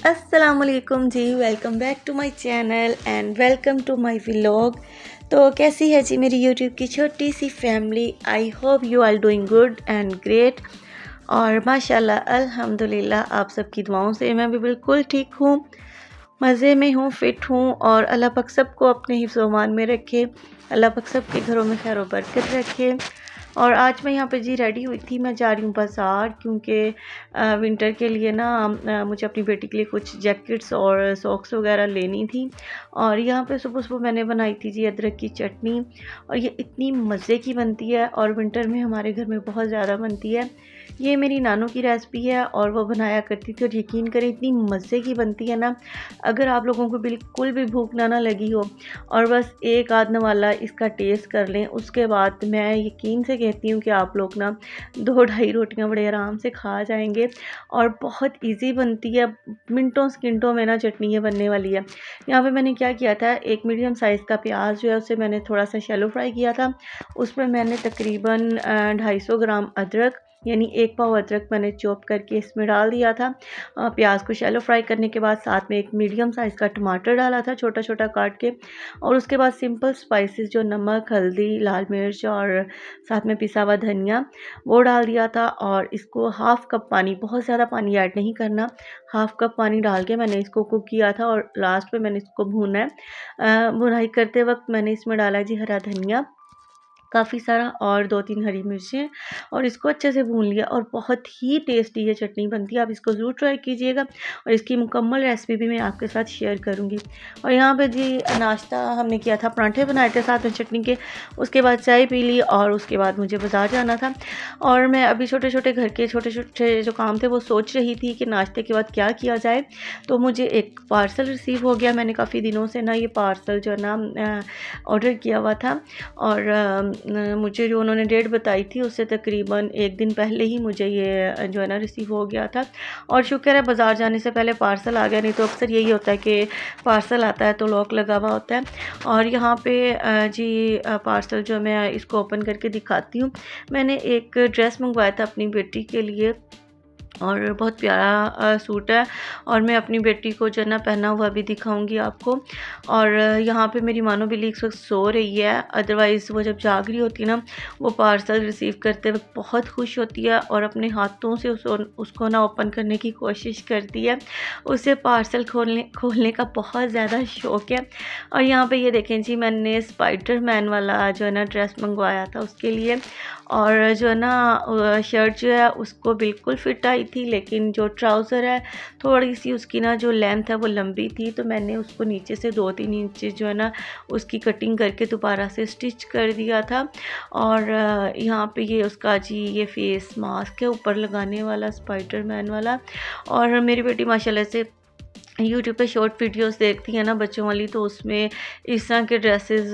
अस्सलामुअलैकुम जी, welcome back to my channel and welcome to my vlog. तो कैसी है जी मेरी यूट्यूब की छोटी सी family. I hope you are doing good and great. और माशाल्लाह अल्हम्दुलिल्लाह आप सबकी दुआओं से मैं भी बिल्कुल ठीक हूँ, मज़े में हूँ, फ़िट हूँ। और अल्लाह पाक सबको अपने हिफ्ज़-ओ-मान में रखे, अल्लाह पाक सबके घरों में खैर व बरकत रखे। और आज मैं यहाँ पे जी रेडी हुई थी, मैं जा रही हूँ बाज़ार क्योंकि विंटर के लिए ना मुझे अपनी बेटी के लिए कुछ जैकेट्स और सॉक्स वगैरह लेनी थी। और यहाँ पे सुबह-सुबह मैंने बनाई थी जी अदरक की चटनी, और ये इतनी मज़े की बनती है और विंटर में हमारे घर में बहुत ज़्यादा बनती है। ये मेरी नानू की रेसिपी है और वो बनाया करती थी, और यकीन करें इतनी मज़े की बनती है ना, अगर आप लोगों को बिल्कुल भी भूख ना लगी हो और बस एक आध नवाला इसका टेस्ट कर लें, उसके बाद मैं यकीन से कहती हूँ कि आप लोग ना 2-2.5 रोटियाँ बड़े आराम से खा जाएंगे। और बहुत इजी बनती है, मिनटों सेकंडों में ना चटनी ये बनने वाली है। यहाँ पे मैंने क्या किया था, एक मीडियम साइज़ का प्याज जो है उसे मैंने थोड़ा सा शैलो फ्राई किया था। उसमें मैंने तकरीबन 250 ग्राम अदरक यानी 1 पाव अदरक मैंने चॉप करके इसमें डाल दिया था। प्याज को शैलो फ्राई करने के बाद साथ में एक मीडियम साइज़ का टमाटर डाला था छोटा छोटा काट के। और उसके बाद सिंपल स्पाइसेस जो नमक, हल्दी, लाल मिर्च और साथ में पिसा हुआ धनिया वो डाल दिया था। और इसको हाफ़ कप पानी, बहुत ज़्यादा पानी ऐड नहीं करना, हाफ़ कप पानी डाल के मैंने इसको कुक किया था। और लास्ट में मैंने इसको भूना है। भुनाई करते वक्त मैंने इसमें डाला जी हरा धनिया काफ़ी सारा और 2-3 हरी मिर्चें, और इसको अच्छे से भून लिया। और बहुत ही टेस्टी ये चटनी बनती है, आप इसको ज़रूर ट्राई कीजिएगा और इसकी मुकम्मल रेसिपी भी मैं आपके साथ शेयर करूंगी। और यहाँ पे जी नाश्ता हमने किया था, परांठे बनाए थे साथ में चटनी के, उसके बाद चाय पी ली और उसके बाद मुझे बाज़ार जाना था। और मैं अभी छोटे छोटे घर के छोटे छोटे जो काम थे वो सोच रही थी कि नाश्ते के बाद क्या किया जाए। तो मुझे एक पार्सल रिसीव हो गया, मैंने काफ़ी दिनों से ना ये पार्सल जो है ना ऑर्डर किया हुआ था। और मुझे जो उन्होंने डेट बताई थी उससे तकरीबन एक दिन पहले ही मुझे ये जो है ना रिसीव हो गया था। और शुक्र है बाज़ार जाने से पहले पार्सल आ गया, नहीं तो अक्सर यही होता है कि पार्सल आता है तो लॉक लगा हुआ होता है। और यहाँ पे जी पार्सल जो मैं इसको ओपन करके दिखाती हूँ। मैंने एक ड्रेस मंगवाया था अपनी बेटी के लिए, और बहुत प्यारा सूट है, और मैं अपनी बेटी को जो है ना पहना हुआ भी दिखाऊंगी आपको। और यहाँ पे मेरी मानो बिल्ली इस वक्त सो रही है, अदरवाइज़ वो जब जाग रही होती है ना वो पार्सल रिसीव करते वक्त बहुत खुश होती है और अपने हाथों से उसको ना ओपन करने की कोशिश करती है। उसे पार्सल खोलने का बहुत ज़्यादा शौक़ है। और यहाँ पे ये देखें जी, मैंने स्पाइडरमैन वाला जो है ना ड्रेस मंगवाया था उसके लिए। और जो है ना शर्ट जो है उसको बिल्कुल फिट आई थी, लेकिन जो ट्राउज़र है थोड़ी सी उसकी ना जो लेंथ है वो लंबी थी, तो मैंने उसको नीचे से 2-3 इंच जो है ना उसकी कटिंग करके दोबारा से स्टिच कर दिया था। और यहाँ पे ये उसका जी ये फेस मास्क है ऊपर लगाने वाला, स्पाइडरमैन वाला। और मेरी बेटी माशाल्लाह से यूट्यूब पे शॉर्ट वीडियोस देखती है ना बच्चों वाली, तो उसमें इस तरह के ड्रेसेस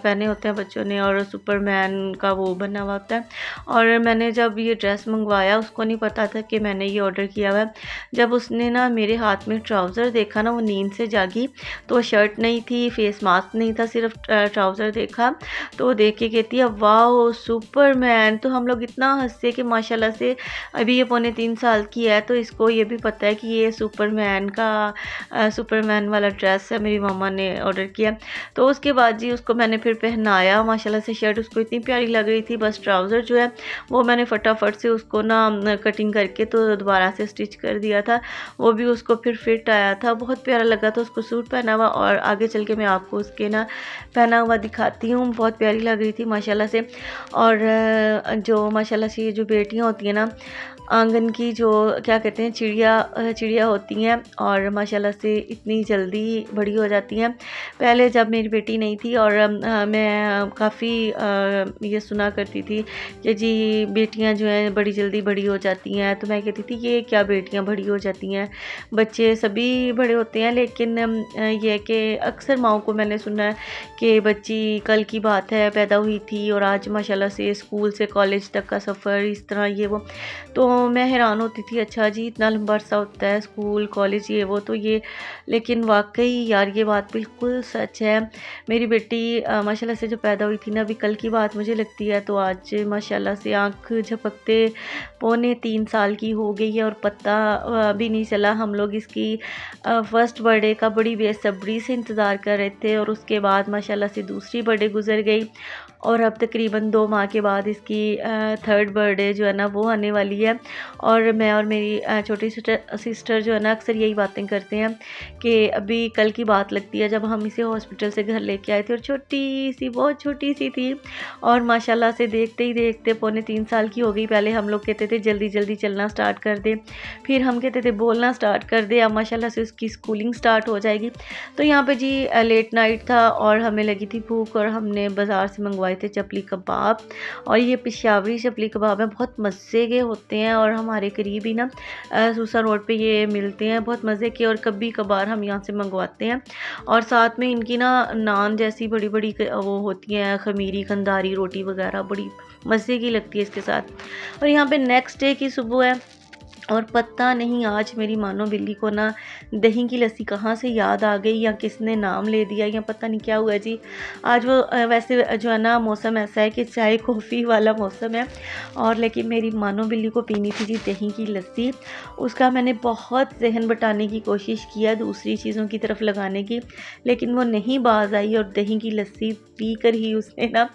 पहने होते हैं बच्चों ने, और सुपरमैन का वो बना हुआ होता है। और मैंने जब ये ड्रेस मंगवाया उसको नहीं पता था कि मैंने ये ऑर्डर किया हुआ है। जब उसने ना मेरे हाथ में ट्राउज़र देखा ना वो नींद से जागी, तो शर्ट नहीं थी, फेस मास्क नहीं था, सिर्फ ट्राउज़र देखा। तो देख के कहती है वाह सुपरमैन। तो हम लोग इतना हंसे कि माशाल्लाह से अभी ये पौने 3 साल की है, तो इसको ये भी पता है कि ये सुपरमैन वाला ड्रेस है, मेरी मम्मा ने ऑर्डर किया। तो उसके बाद जी उसको मैंने फिर पहनाया, माशाल्लाह से शर्ट उसको इतनी प्यारी लग रही थी, बस ट्राउज़र जो है वो मैंने फटाफट से उसको ना कटिंग करके तो दोबारा से स्टिच कर दिया था, वो भी उसको फिर फिट आया था, बहुत प्यारा लगा था उसको सूट पहना हुआ। और आगे चल के मैं आपको उसके ना पहना हुआ दिखाती हूँ, बहुत प्यारी लग रही थी माशाल्लाह से। और जो माशाल्लाह से ये जो बेटियाँ होती हैं ना आंगन की, जो क्या कहते हैं चिड़िया होती हैं, और माशाल्लाह से इतनी जल्दी बड़ी हो जाती हैं। पहले जब मेरी बेटी नहीं थी और मैं काफ़ी ये सुना करती थी कि जी बेटियां जो हैं बड़ी जल्दी बड़ी हो जाती हैं, तो मैं कहती थी ये क्या बेटियां बड़ी हो जाती हैं, बच्चे सभी बड़े होते हैं। लेकिन ये है कि अक्सर माओं को मैंने सुना है कि बच्ची कल की बात है पैदा हुई थी और आज माशाल्लाह से स्कूल से कॉलेज तक का सफ़र इस तरह ये वो। तो मैं हैरान होती थी, अच्छा जी इतना लंबा अरसा होता है स्कूल कॉलेज ये वो, तो ये, लेकिन वाकई यार ये बात बिल्कुल सच है। मेरी बेटी माशाल्लाह से जो पैदा हुई थी ना, अभी कल की बात मुझे लगती है, तो आज माशाल्लाह से आँख झपकते 3.25 साल की हो गई है और पता भी नहीं चला। हम लोग इसकी फर्स्ट बर्थडे का बड़ी बेसब्री से इंतज़ार कर रहे थे और उसके बाद माशाल्लाह से दूसरी बर्थडे गुजर गई और अब तकरीबन 2 माह के बाद इसकी थर्ड बर्थडे जो है ना वो आने वाली है। और मैं और मेरी छोटी सिस्टर जो है ना अक्सर यही बातें करते हैं कि अभी कल की बात लगती है जब हम इसे हॉस्पिटल से घर लेके आए थे और छोटी सी, बहुत छोटी सी थी और माशाल्लाह से देखते ही देखते 3.25 साल की हो गई। पहले हम लोग कहते थे जल्दी जल्दी चलना स्टार्ट कर दे, फिर हम कहते थे बोलना स्टार्ट कर दे, अब माशाल्लाह से उसकी स्कूलिंग स्टार्ट हो जाएगी। तो यहाँ पे जी लेट नाइट था और हमें लगी थी भूख और हमने बाज़ार से मंगवाए थे चपली कबाब। और ये पेशावरी चपली कबाब है, बहुत मज़े के होते हैं और हमारे करीब ही ना सूसा रोड पे ये मिलते हैं, बहुत मज़े के। और कभी कभार हम यहाँ से मंगवाते हैं और साथ में इनकी ना नान जैसी बड़ी बड़ी वो होती हैं, खमीरी खंदारी रोटी वगैरह बड़ी मज़े की लगती है इसके साथ। और यहाँ पे नेक्स्ट डे की सुबह है और पता नहीं आज मेरी मानो बिल्ली को ना दही की लस्सी कहाँ से याद आ गई या किसने नाम ले दिया या पता नहीं क्या हुआ जी। आज वो वैसे जो है ना मौसम ऐसा है कि चाय कॉफ़ी वाला मौसम है और लेकिन मेरी मानो बिल्ली को पीनी थी जी दही की लस्सी। उसका मैंने बहुत जहन बटाने की कोशिश किया दूसरी चीज़ों की तरफ लगाने की, लेकिन वो नहीं बाज आई और दही की लस्सी पी कर ही उसने ना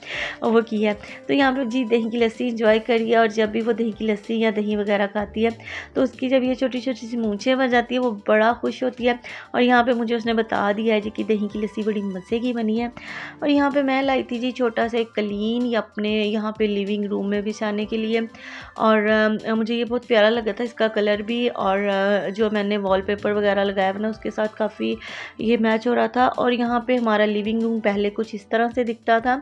वो किया। तो यहाँ पर जी दही की लस्सी इंजॉय करिए और जब भी वो दही की लस्सी या दही वगैरह खाती है तो उसकी जब ये छोटी छोटी सी मूंछें बन जाती है वो बड़ा खुश होती है। और यहाँ पे मुझे उसने बता दिया है जी कि दही की लस्सी बड़ी मज़े की बनी है। और यहाँ पे मैं लाई थी जी छोटा सा एक कलीन या अपने यहाँ पे लिविंग रूम में बिछाने के लिए और मुझे ये बहुत प्यारा लगा था इसका कलर भी और जो मैंने वॉलपेपर वगैरह लगाया ना उसके साथ काफ़ी ये मैच हो रहा था। और यहाँ पे हमारा लिविंग रूम पहले कुछ इस तरह से दिखता था।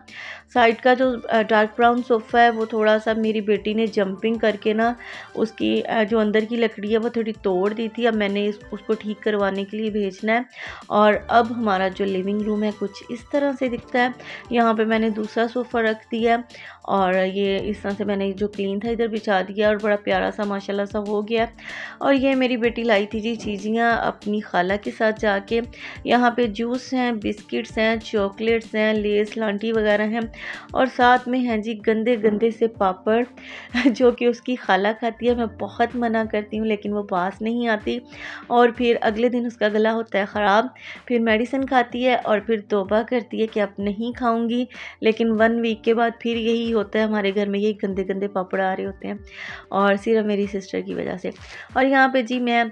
साइड का जो डार्क ब्राउन सोफ़ा है वो थोड़ा सा मेरी बेटी ने जंपिंग करके ना उसकी जो अंदर की लकड़ी है वो थोड़ी तोड़ दी थी। अब मैंने उसको ठीक करवाने के लिए भेजना है और अब हमारा जो लिविंग रूम है कुछ इस तरह से दिखता है। यहाँ पे मैंने दूसरा सोफ़ा रख दिया और ये इस तरह से मैंने जो क्लीन था इधर बिछा दिया और बड़ा प्यारा सा माशाल्लाह सा हो गया। और ये मेरी बेटी लाई थी जी चीज़ियाँ अपनी खाला के साथ जाके। यहाँ पे जूस हैं, बिस्किट्स हैं, चॉकलेट्स हैं, लेस लांटी वगैरह हैं और साथ में हैं जी गंदे गंदे से पापड़ जो कि उसकी खाला खाती है। मैं बहुत मना करती हूँ लेकिन वो पास नहीं आती और फिर अगले दिन उसका गला होता है ख़राब, फिर मेडिसिन खाती है और फिर तौबा करती है कि अब नहीं खाऊंगी। लेकिन 1 वीक के बाद फिर यही होता है, हमारे घर में यही गंदे गंदे पापड़ आ रहे होते हैं और सिर्फ मेरी सिस्टर की वजह से। और यहाँ पे जी मैं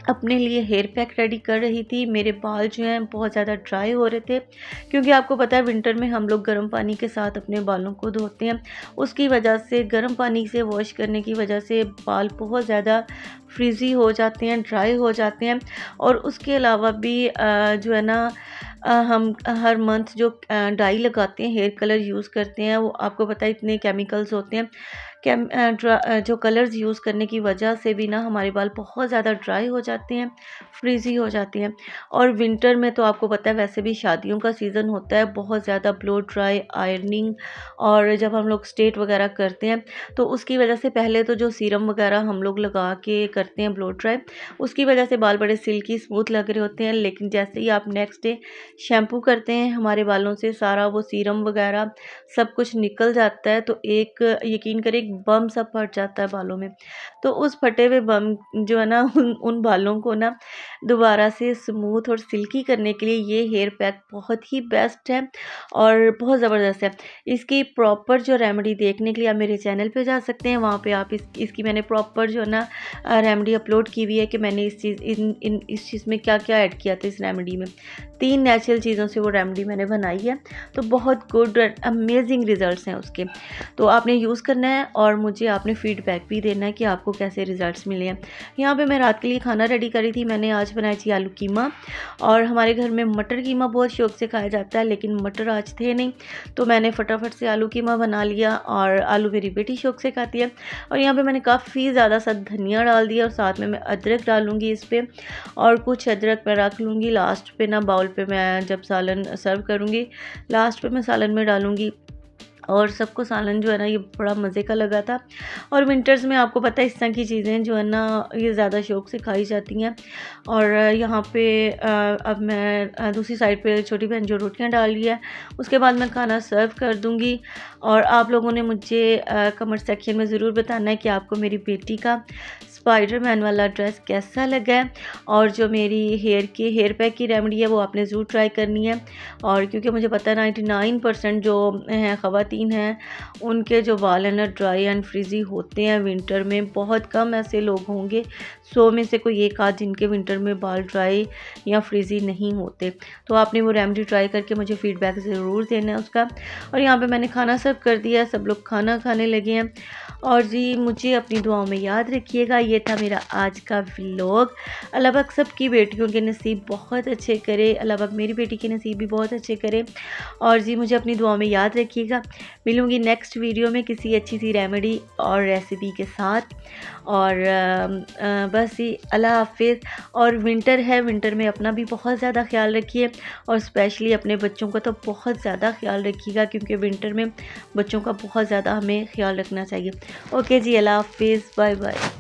अपने लिए हेयर पैक रेडी कर रही थी। मेरे बाल जो हैं बहुत ज़्यादा ड्राई हो रहे थे क्योंकि आपको पता है विंटर में हम लोग गर्म पानी के साथ अपने बालों को धोते हैं, उसकी वजह से गर्म पानी से वॉश करने की वजह से बाल बहुत ज़्यादा फ्रीज़ी हो जाते हैं, ड्राई हो जाते हैं। और उसके अलावा भी जो है ना हम हर मंथ जो डाई लगाते हैं, हेयर कलर यूज़ करते हैं, वो आपको पता है इतने केमिकल्स होते हैं। जो कलर्स यूज़ करने की वजह से भी ना हमारे बाल बहुत ज़्यादा ड्राई हो जाते हैं, फ्रीज़ी हो जाते हैं। और विंटर में तो आपको पता है वैसे भी शादियों का सीज़न होता है, बहुत ज़्यादा ब्लो ड्राई आयरनिंग और जब हम लोग स्ट्रेट वगैरह करते हैं तो उसकी वजह से पहले तो जो सीरम वगैरह हम लोग लगा के करते हैं ब्लो ड्राई, उसकी वजह से बाल बड़े सिल्की स्मूथ लग रहे होते हैं। लेकिन जैसे ही आप नेक्स्ट डे शैम्पू करते हैं हमारे बालों से सारा वो सीरम वगैरह सब कुछ निकल जाता है, तो एक यकीन करें बम सा फट जाता है बालों में। तो उस फटे हुए बम जो है ना उन बालों को ना दोबारा से स्मूथ और सिल्की करने के लिए ये हेयर पैक बहुत ही बेस्ट है और बहुत ज़बरदस्त है। इसकी प्रॉपर जो रेमेडी देखने के लिए आप मेरे चैनल पे जा सकते हैं, वहाँ पे आप इसकी मैंने प्रॉपर जो है ना रेमेडी अपलोड की हुई है कि मैंने इस चीज़ में क्या क्या ऐड किया था। इस रेमेडी में 3 नेचुरल चीज़ों से वो रेमेडी मैंने बनाई है, तो बहुत गुड अमेजिंग रिजल्ट्स हैं उसके। तो आपने यूज़ करना है और मुझे आपने फीडबैक भी देना है कि आपको कैसे रिजल्ट्स मिले हैं। यहाँ पे मैं रात के लिए खाना रेडी करी थी, मैंने आज बनाई थी आलू कीमा और हमारे घर में मटर कीमा बहुत शौक से खाया जाता है लेकिन मटर आज थे नहीं, तो मैंने फटाफट से आलू कीमा बना लिया और आलू मेरी बेटी शौक से खाती है। और यहाँ पे मैंने काफ़ी ज़्यादा सा धनिया डाल दिया और साथ में मैं अदरक डालूँगी इस पर और कुछ अदरक मैं रख लूँगी लास्ट पे ना, बाउल पे मैं जब सालन सर्व करूँगी लास्ट पे मैं सालन में डालूँगी और सबको सालन जो है ना ये बड़ा मज़े का लगा था। और विंटर्स में आपको पता है इस तरह की चीज़ें जो है ना ये ज़्यादा शौक़ से खाई जाती हैं। और यहाँ पे अब मैं दूसरी साइड पे छोटी बहन जो रोटियां डाल रही है, उसके बाद मैं खाना सर्व कर दूँगी। और आप लोगों ने मुझे कमेंट सेक्शन में ज़रूर बताना है कि आपको मेरी बेटी का स्पाइडरमैन वाला ड्रेस कैसा लगा है। और जो मेरी हेयर पैक की रेमेडी है वो आपने ज़रूर ट्राई करनी है। और क्योंकि मुझे पता है 99% जो हैं ख़वातीन हैं उनके जो बाल हैं ना ड्राई एंड फ्रीज़ी होते हैं विंटर में। बहुत कम ऐसे लोग होंगे 100 में से कोई एक आध जिनके विंटर में बाल ड्राई या फ्रीज़ी नहीं होते। तो आपने वो रेमेडी ट्राई करके मुझे फ़ीडबैक ज़रूर देना है उसका। और यहाँ पे मैंने खाना सर्व कर दिया, सब लोग खाना खाने लगे हैं। और जी मुझे अपनी दुआओं में याद रखिएगा। ये था मेरा आज का व्लॉग। अल्लाह पाक सबकी बेटियों के नसीब बहुत अच्छे करे, अल्लाह पाक मेरी बेटी के नसीब भी बहुत अच्छे करे। और जी मुझे अपनी दुआओं में याद रखिएगा। मिलूँगी नेक्स्ट वीडियो में किसी अच्छी सी रेमेडी और रेसिपी के साथ। और बस ही अल्लाह हाफिज़। और विंटर है, विंटर में अपना भी बहुत ज़्यादा ख्याल रखिए और स्पेशली अपने बच्चों का तो बहुत ज़्यादा ख्याल रखिएगा, क्योंकि विंटर में बच्चों का बहुत ज़्यादा हमें ख्याल रखना चाहिए। ओके जी, अल्लाह हाफिज़, बाय बाय।